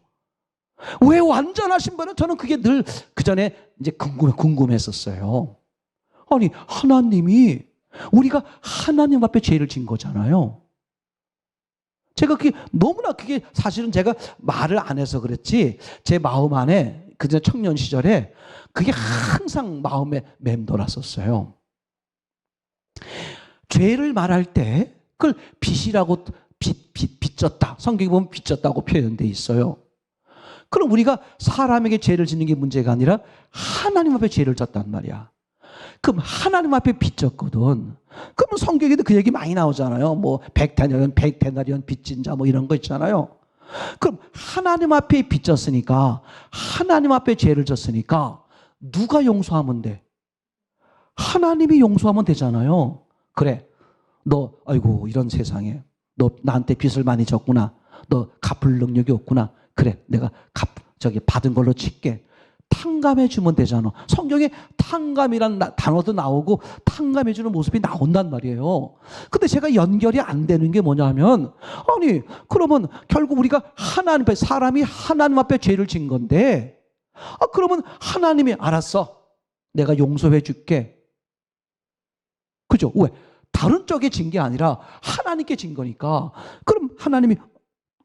왜 완전하신 분은, 저는 그게 늘 그 전에 이제 궁금했었어요. 아니, 하나님이, 우리가 하나님 앞에 죄를 진 거잖아요. 제가 그게 너무나, 그게 사실은 제가 말을 안 해서 그랬지, 제 마음 안에 그전 청년 시절에 그게 항상 마음에 맴돌았었어요. 죄를 말할 때 그걸 빚이라고, 빚졌다. 성경에 보면 빚졌다고 표현되어 있어요. 그럼 우리가 사람에게 죄를 짓는 게 문제가 아니라 하나님 앞에 죄를 졌단 말이야. 그럼 하나님 앞에 빚졌거든. 그러면 성경에도 그 얘기 많이 나오잖아요. 뭐 100데나리온 빚진 자 뭐 이런 거 있잖아요. 그럼 하나님 앞에 빚졌으니까, 하나님 앞에 죄를 졌으니까 누가 용서하면 돼? 하나님이 용서하면 되잖아요. 그래, 너 아이고 이런 세상에 너 나한테 빚을 많이 졌구나. 너 갚을 능력이 없구나. 그래, 내가 받은 걸로 칠게. 탕감해 주면 되잖아. 성경에 탕감이란 단어도 나오고 탕감해 주는 모습이 나온단 말이에요. 근데 제가 연결이 안 되는 게 뭐냐면, 아니 그러면 결국 우리가 하나님 앞에, 사람이 하나님 앞에 죄를 진 건데, 그러면 하나님이 알았어, 내가 용서해 줄게. 그죠? 왜? 다른 쪽에 진 게 아니라 하나님께 진 거니까. 그럼 하나님이,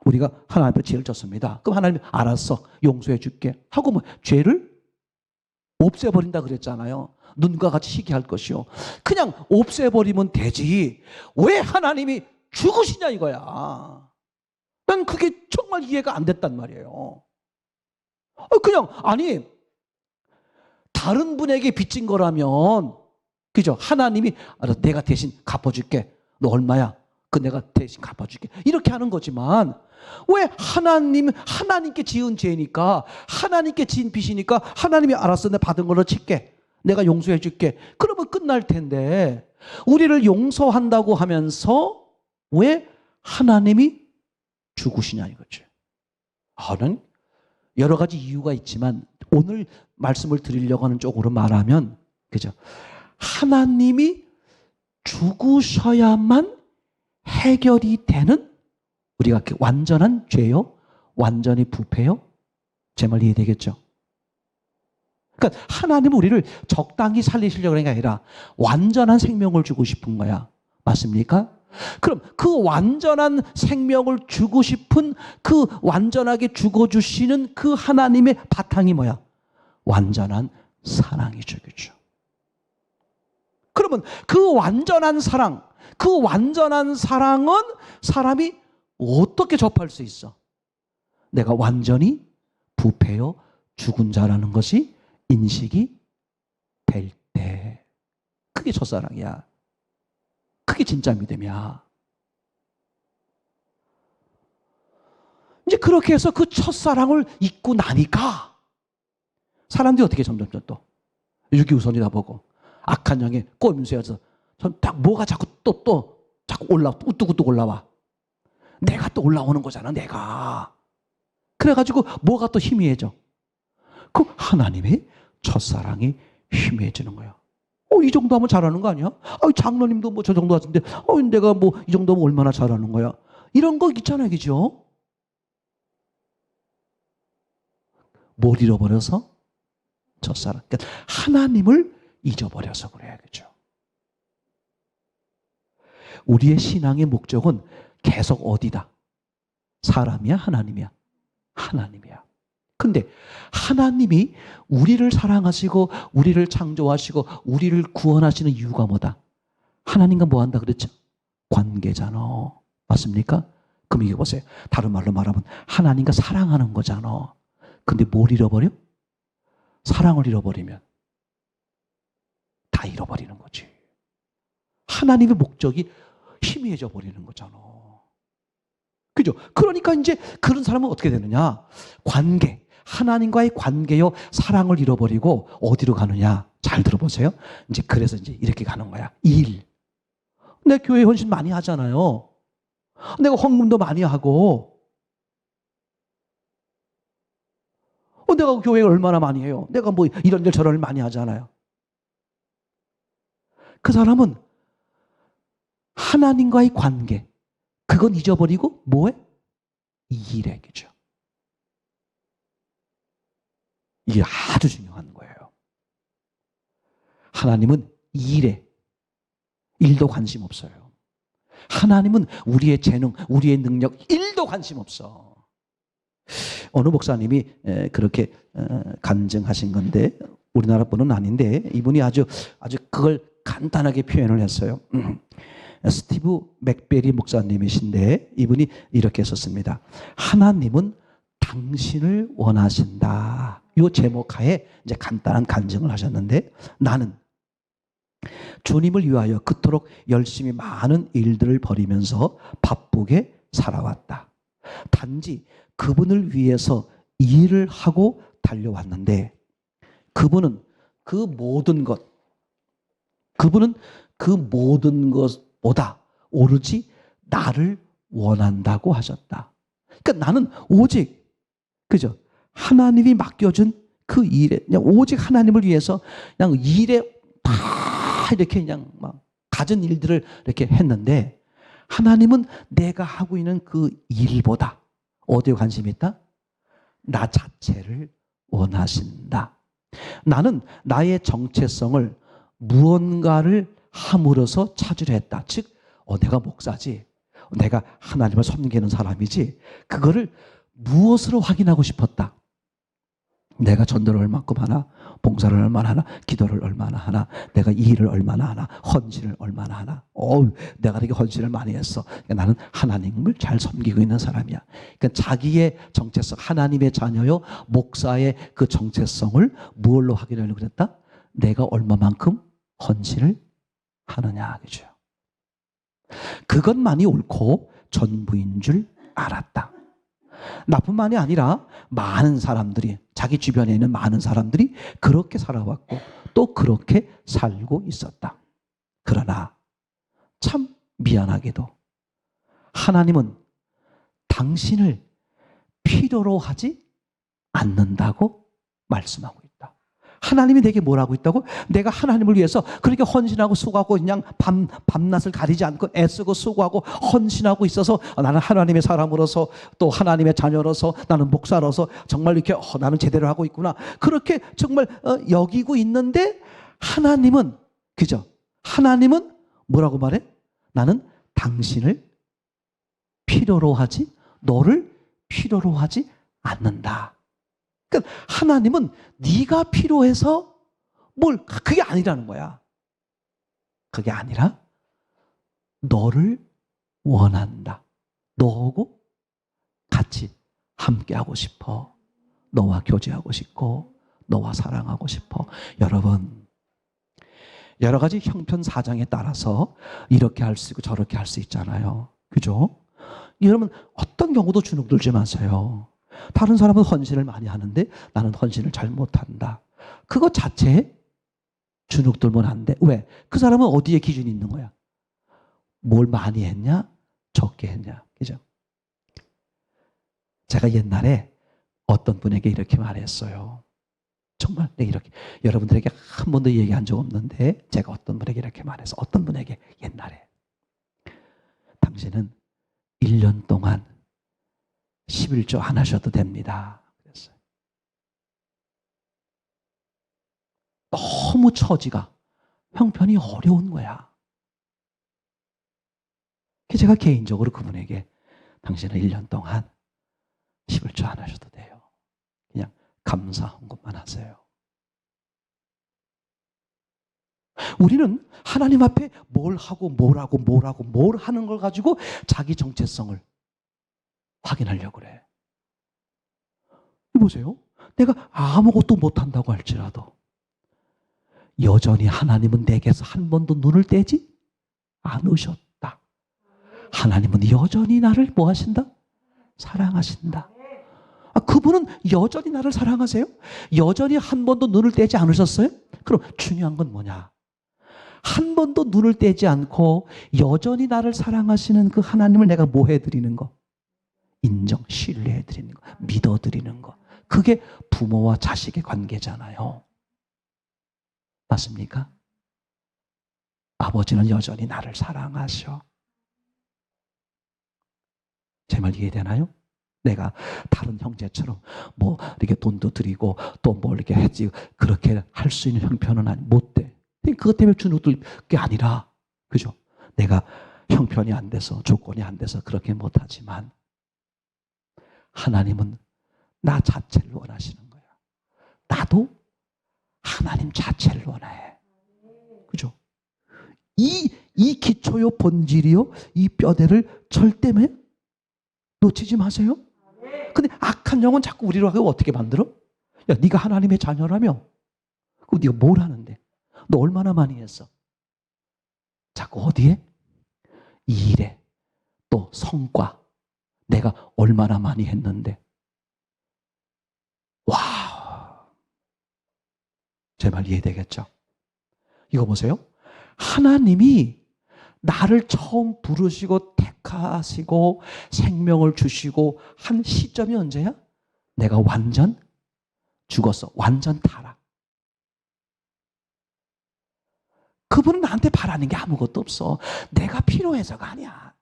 우리가 하나님 앞에 죄를 졌습니다. 그럼 하나님이 알았어, 용서해 줄게 하고 뭐 죄를 없애버린다 그랬잖아요. 눈과 같이 희귀할 것이요. 그냥 없애버리면 되지. 왜 하나님이 죽으시냐 이거야. 난 그게 정말 이해가 안 됐단 말이에요. 그냥, 아니 다른 분에게 빚진 거라면, 그죠? 하나님이 알았어, 내가 대신 갚아줄게. 너 얼마야? 그 내가 대신 갚아줄게. 이렇게 하는 거지만, 왜 하나님께 지은 죄니까, 하나님께 지은 빚이니까 하나님이 알았어, 내가 받은 걸로 칠게, 내가 용서해 줄게. 그러면 끝날 텐데, 우리를 용서한다고 하면서 왜 하나님이 죽으시냐 이거죠. 하는 여러 가지 이유가 있지만 오늘 말씀을 드리려고 하는 쪽으로 말하면, 그죠? 하나님이 죽으셔야만 해결이 되는, 우리가 완전한 죄요? 완전히 부패요? 제 말 이해되겠죠? 그러니까 하나님은 우리를 적당히 살리시려고 하는 게 아니라 완전한 생명을 주고 싶은 거야. 맞습니까? 그럼 그 완전한 생명을 주고 싶은, 그 완전하게 죽어주시는 그 하나님의 바탕이 뭐야? 완전한 사랑이죠. 그죠? 그러면 그 완전한 사랑, 그 완전한 사랑은 사람이 어떻게 접할 수 있어? 내가 완전히 부패요 죽은 자라는 것이 인식이 될 때, 그게 첫사랑이야. 그게 진짜 믿음이야. 이제 그렇게 해서 그 첫사랑을 잊고 나니까 사람들이 어떻게 점점 또 유기우선이다 보고 악한 영에 꼼수여서 딱 뭐가 자꾸 자꾸 우뚝우뚝 올라와. 내가 또 올라오는 거잖아, 내가. 그래가지고 뭐가 또 희미해져? 그 하나님의 첫사랑이 희미해지는 거야. 이 정도 하면 잘하는 거 아니야? 장로님도 뭐 저 정도 하던데, 내가 뭐 이 정도면 얼마나 잘하는 거야? 이런 거 있잖아요, 그죠? 뭘 잃어버려서? 첫사랑. 그러니까 하나님을 잊어버려서 그래요, 그죠? 우리의 신앙의 목적은 계속 어디다? 사람이야, 하나님이야? 하나님이야. 근데 하나님이 우리를 사랑하시고 우리를 창조하시고 우리를 구원하시는 이유가 뭐다? 하나님과 뭐 한다 그랬죠? 관계잖아. 맞습니까? 그럼 이게 보세요. 다른 말로 말하면 하나님과 사랑하는 거잖아. 근데 뭘 잃어버려? 사랑을 잃어버리면 다 잃어버리는 거지. 하나님의 목적이 희미해져 버리는 거잖아. 그죠? 그러니까 이제 그런 사람은 어떻게 되느냐? 관계. 하나님과의 관계요, 사랑을 잃어버리고 어디로 가느냐? 잘 들어보세요. 이제 그래서 이제 이렇게 가는 거야. 일. 내 교회 헌신 많이 하잖아요. 내가 헌금도 많이 하고. 내가 교회 얼마나 많이 해요. 내가 뭐 이런저런 저런을 많이 하잖아요. 그 사람은 하나님과의 관계, 그건 잊어버리고 뭐해? 일에 그죠. 이게 아주 중요한 거예요. 하나님은 일도 관심 없어요. 하나님은 우리의 재능, 우리의 능력, 일도 관심 없어. 어느 목사님이 그렇게 간증하신 건데 우리나라 분은 아닌데 이분이 아주 그걸 간단하게 표현을 했어요. 스티브 맥베리 목사님이신데 이분이 이렇게 썼습니다. 하나님은 당신을 원하신다. 이 제목하에 이제 간단한 간증을 하셨는데 나는 주님을 위하여 그토록 열심히 많은 일들을 벌이면서 바쁘게 살아왔다. 단지 그분을 위해서 일을 하고 달려왔는데 그분은 그 모든 것보다 오로지 나를 원한다고 하셨다. 그러니까 나는 오직 그죠? 하나님이 맡겨준 그 일에 그냥 오직 하나님을 위해서 그냥 일에 다 이렇게 그냥 막 갖은 일들을 이렇게 했는데 하나님은 내가 하고 있는 그 일보다 어디에 관심이 있다? 나 자체를 원하신다. 나는 나의 정체성을 무언가를 함으로써 찾으려 했다. 즉, 내가 목사지. 내가 하나님을 섬기는 사람이지. 그거를 무엇으로 확인하고 싶었다. 내가 전도를 얼마큼 하나, 봉사를 얼마나 하나, 기도를 얼마나 하나, 내가 이 일을 얼마나 하나, 헌신을 얼마나 하나. 내가 이렇게 헌신을 많이 했어. 그러니까 나는 하나님을 잘 섬기고 있는 사람이야. 그러니까 자기의 정체성, 하나님의 자녀요, 목사의 그 정체성을 무엇로 확인하려고 그랬다? 내가 얼마만큼 헌신을 하느냐. 그죠? 그것만이 옳고 전부인 줄 알았다. 나뿐만이 아니라 많은 사람들이 자기 주변에 있는 많은 사람들이 그렇게 살아왔고 또 그렇게 살고 있었다. 그러나 참 미안하게도 하나님은 당신을 필요로 하지 않는다고 말씀하고 있다. 하나님이 내게 뭐라고 있다고? 내가 하나님을 위해서 그렇게 헌신하고 수고하고 그냥 밤낮을 가리지 않고 애쓰고 수고하고 헌신하고 있어서 나는 하나님의 사람으로서 또 하나님의 자녀로서 나는 목사로서 정말 이렇게 나는 제대로 하고 있구나. 그렇게 정말 여기고 있는데 하나님은 그죠? 하나님은 뭐라고 말해? 나는 당신을 필요로 하지 너를 필요로 하지 않는다. 그러니까 하나님은 네가 필요해서 그게 아니라는 거야. 그게 아니라 너를 원한다. 너하고 같이 함께하고 싶어. 너와 교제하고 싶고 너와 사랑하고 싶어. 여러분 여러 가지 형편사정에 따라서 이렇게 할 수 있고 저렇게 할 수 있잖아요. 그죠? 여러분 어떤 경우도 주눅 들지 마세요. 다른 사람은 헌신을 많이 하는데 나는 헌신을 잘 못한다. 그것 자체에 주눅 들면 안 돼. 왜? 그 사람은 어디에 기준이 있는 거야? 뭘 많이 했냐? 적게 했냐? 그죠? 제가 옛날에 어떤 분에게 이렇게 말했어요. 정말 내가 이렇게 여러분들에게 한 번도 얘기한 적 없는데 제가 어떤 분에게 이렇게 말해서 어떤 분에게 옛날에 당신은 1년 동안 11조 안 하셔도 됩니다. 그랬어요. 너무 처지가 형편이 어려운 거야. 제가 개인적으로 그분에게 당신은 1년 동안 11조 안 하셔도 돼요. 그냥 감사한 것만 하세요. 우리는 하나님 앞에 뭘 하고 뭘 하는 걸 가지고 자기 정체성을 확인하려고 그래. 보세요. 내가 아무것도 못한다고 할지라도 여전히 하나님은 내게서 한 번도 눈을 떼지 않으셨다. 하나님은 여전히 나를 뭐 하신다? 사랑하신다. 그분은 여전히 나를 사랑하세요? 여전히 한 번도 눈을 떼지 않으셨어요? 그럼 중요한 건 뭐냐? 한 번도 눈을 떼지 않고 여전히 나를 사랑하시는 그 하나님을 내가 뭐 해드리는 거? 인정, 신뢰해드리는 거, 믿어드리는 거. 그게 부모와 자식의 관계잖아요. 맞습니까? 아버지는 여전히 나를 사랑하셔. 제 말 이해되나요? 내가 다른 형제처럼 뭐 이렇게 돈도 드리고 또 뭘 이렇게 했지 그렇게 할 수 있는 형편은 못 돼. 그것 때문에 주는 게 아니라, 그죠? 내가 형편이 안 돼서, 조건이 안 돼서 그렇게 못하지만 하나님은 나 자체를 원하시는 거야. 나도 하나님 자체를 원해. 그죠? 이 기초요, 본질이요, 이 뼈대를 절대 놓치지 마세요. 근데 악한 영은 자꾸 우리로 하고 어떻게 만들어? 야, 네가 하나님의 자녀라며? 그럼 네가 뭘 하는데? 너 얼마나 많이 했어? 자꾸 어디에? 이 일에, 또 성과. 내가 얼마나 많이 했는데. 와우. 제 말 이해되겠죠? 이거 보세요. 하나님이 나를 처음 부르시고 택하시고 생명을 주시고 한 시점이 언제야? 내가 완전 죽었어. 완전 타락. 그분은 나한테 바라는 게 아무것도 없어. 내가 필요해서가 아니야.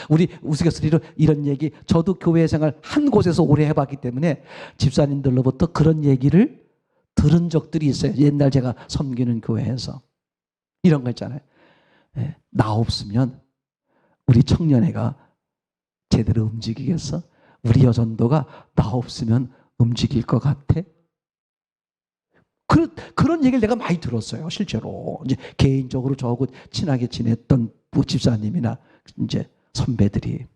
우리 우스갯소리로 이런 얘기, 저도 교회 생활 한 곳에서 오래 해봤기 때문에 집사님들로부터 그런 얘기를 들은 적들이 있어요. 옛날 제가 섬기는 교회에서. 이런 거 있잖아요. 나 없으면 우리 청년회가 제대로 움직이겠어? 우리 여전도가 나 없으면 움직일 것 같아? 그런 얘기를 내가 많이 들었어요. 실제로. 이제 개인적으로 저하고 친하게 지냈던 집사님이나 이제 선배들이.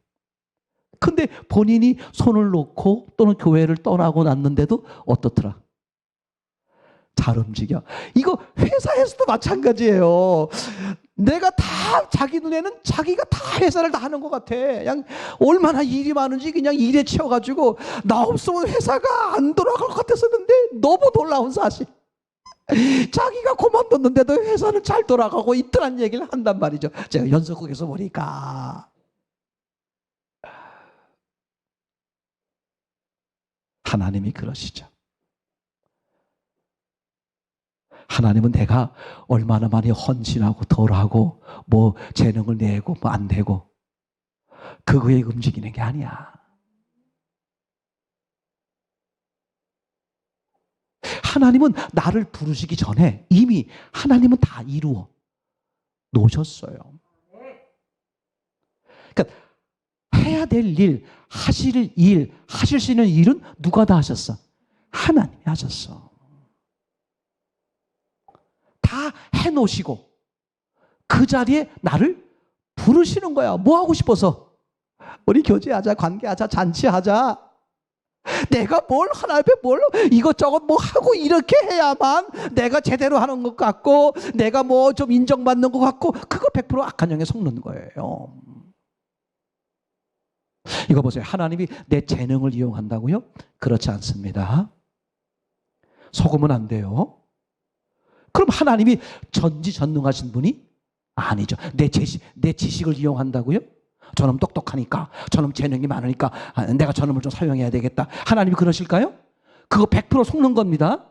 근데 본인이 손을 놓고 또는 교회를 떠나고 났는데도 어떻더라? 잘 움직여. 이거 회사에서도 마찬가지예요. 내가 다 자기 눈에는 자기가 다 회사를 다 하는 것 같아. 그냥 얼마나 일이 많은지 그냥 일에 치여가지고 나 없으면 회사가 안 돌아갈 것 같았었는데 너무 놀라운 사실. 자기가 그만뒀는데도 회사는 잘 돌아가고 있더란 얘기를 한단 말이죠. 제가 연속국에서 보니까. 하나님이 그러시죠. 하나님은 내가 얼마나 많이 헌신하고 덜하고 뭐 재능을 내고 뭐 안 내고 그거에 움직이는 게 아니야. 하나님은 나를 부르시기 전에 이미 하나님은 다 이루어 놓으셨어요. 그러니까 해야 될 일, 하실 수 있는 일은 누가 다 하셨어? 하나님이 하셨어. 다 해놓으시고 그 자리에 나를 부르시는 거야. 뭐 하고 싶어서? 우리 교제하자, 관계하자, 잔치하자. 내가 뭘 하나님 앞에 뭘 이것저것 뭐 하고 이렇게 해야만 내가 제대로 하는 것 같고 내가 뭐 좀 인정받는 것 같고 그거 100% 악한 영에 속는 거예요. 이거 보세요. 하나님이 내 재능을 이용한다고요? 그렇지 않습니다. 속으면 안 돼요. 그럼 하나님이 전지전능하신 분이 아니죠. 내 지식을 이용한다고요? 저놈 똑똑하니까, 저놈 재능이 많으니까 내가 저놈을 좀 사용해야 되겠다. 하나님이 그러실까요? 그거 100% 속는 겁니다.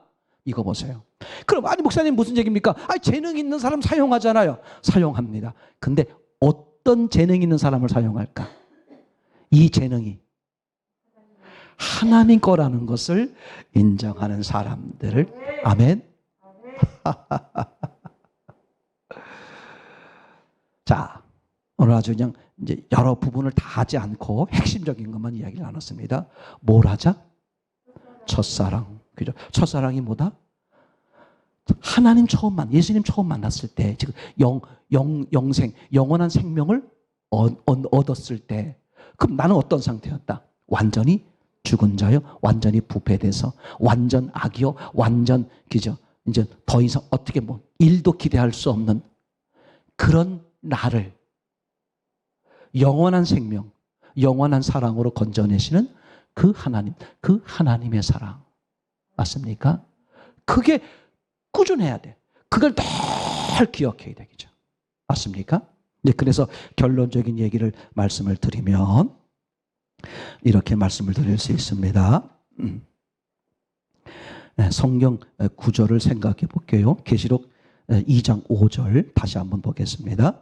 이거 보세요. 그럼 아니 목사님 무슨 얘기입니까? 아니 재능 있는 사람 사용하잖아요. 사용합니다. 근데 어떤 재능 있는 사람을 사용할까? 이 재능이 하나님 거라는 것을 인정하는 사람들을. 아멘. 자, 오늘 아주 그냥 이제 여러 부분을 다 하지 않고 핵심적인 것만 이야기를 나눴습니다. 뭘 하자? 첫사랑. 그죠? 첫사랑이 뭐다? 하나님 예수님 처음 만났을 때, 지금 영생, 영원한 생명을 얻었을 때, 그럼 나는 어떤 상태였다? 완전히 죽은 자요, 완전히 부패돼서, 완전 악이요, 완전, 그죠? 이제 더 이상 어떻게 일도 기대할 수 없는 그런 나를 영원한 생명, 영원한 사랑으로 건져내시는 그 하나님의 사랑. 맞습니까? 그게 꾸준해야 돼. 그걸 늘 기억해야 되겠죠. 맞습니까? 네, 그래서 결론적인 말씀을 드리면 이렇게 말씀을 드릴 수 있습니다. 성경 구절을 생각해 볼게요. 계시록 2장 5절 다시 한번 보겠습니다.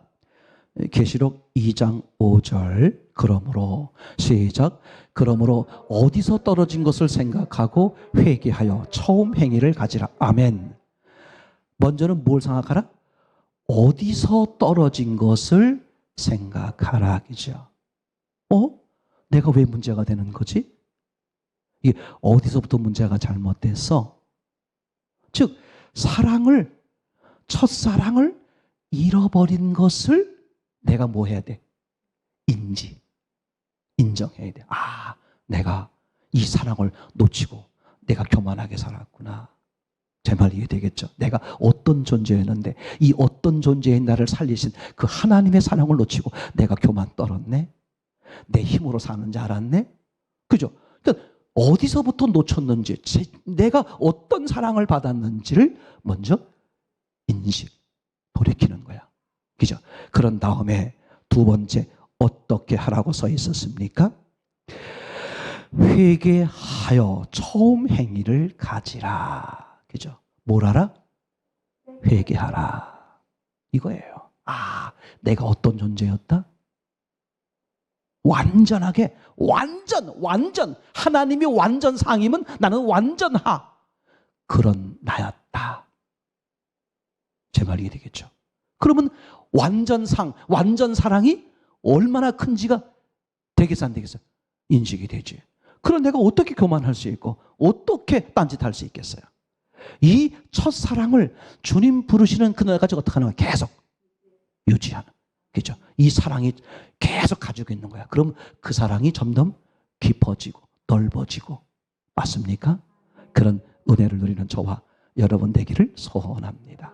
계시록 2장 5절. 그러므로 시작. 그러므로 어디서 떨어진 것을 생각하고 회개하여 처음 행위를 가지라. 아멘. 먼저는 뭘 생각하라? 어디서 떨어진 것을 생각하라. 그죠? 내가 왜 문제가 되는 거지? 이게 어디서부터 문제가 잘못됐어? 즉 첫사랑을 잃어버린 것을 내가 뭐 해야 돼? 인정해야 돼. 내가 이 사랑을 놓치고 내가 교만하게 살았구나. 제 말 이해되겠죠? 내가 어떤 존재였는데 이 어떤 존재인 나를 살리신 그 하나님의 사랑을 놓치고 내가 교만 떨었네? 내 힘으로 사는 줄 알았네? 그죠? 그러니까 어디서부터 놓쳤는지, 내가 어떤 사랑을 받았는지를 먼저 돌이키는 거야. 그죠? 그런 다음에 두 번째, 어떻게 하라고 써 있었습니까? 회개하여 처음 행위를 가지라. 그죠? 뭘 하라? 회개하라. 이거예요. 내가 어떤 존재였다? 완전하게, 완전, 하나님이 완전 상이면 나는 완전 하. 그런 나였다. 제 말이 되겠죠? 그러면 완전 사랑이 얼마나 큰지가 되겠어, 안 되겠어? 인식이 되지. 그럼 내가 어떻게 교만할 수 있고, 어떻게 딴짓할 수 있겠어요? 이 첫사랑을 주님 부르시는 그날까지 어떻게 하는 거야? 계속 유지하는. 그죠? 이 사랑이 계속 가지고 있는 거야. 그럼 그 사랑이 점점 깊어지고 넓어지고. 맞습니까? 그런 은혜를 누리는 저와 여러분 되기를 소원합니다.